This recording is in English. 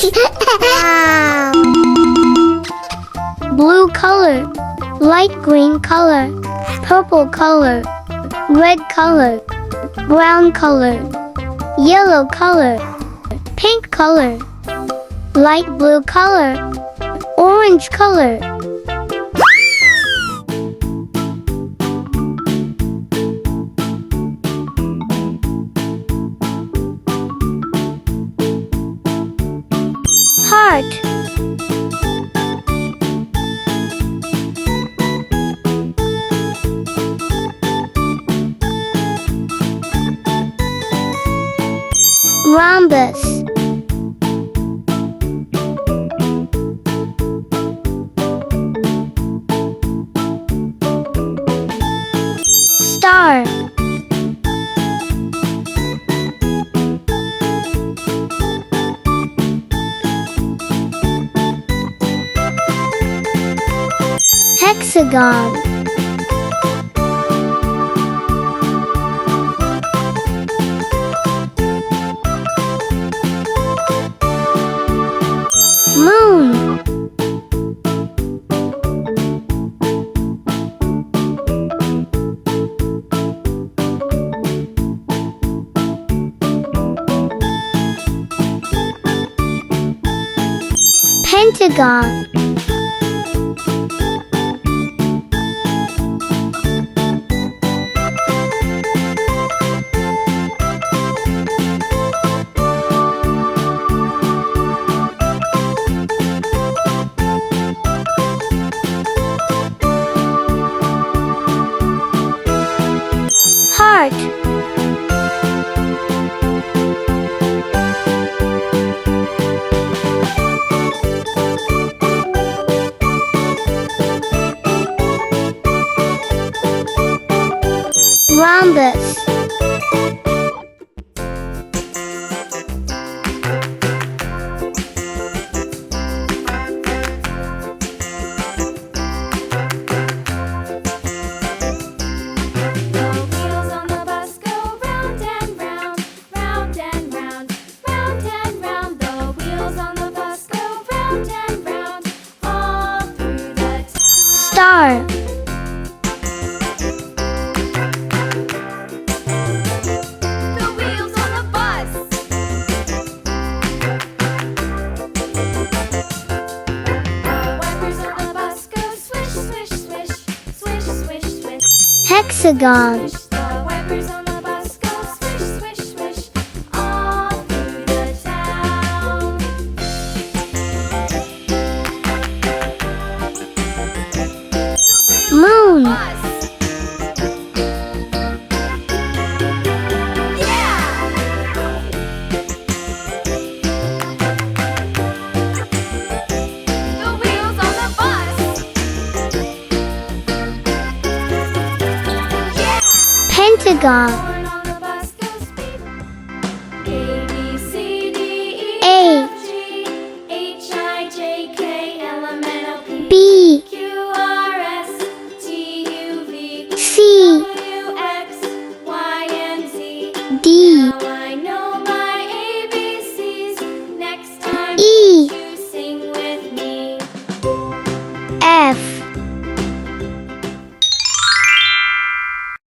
Wow. Blue color, light green color, purple color, red color, brown color, yellow color, pink color, light blue color, orange color. Heart. Rhombus. Star. Hexagon. Moon. Pentagon. Heart. Rhombus. Star. The wheels on the bus. The wipers on the bus go swish, swish, swish, swish, swish, swish. Hexagon. Swish. The wipers on the bus go swish, swish, swish, all through the town. Moon. Bus. Yeah! The wheels on the bus. Yeah! Pentagon.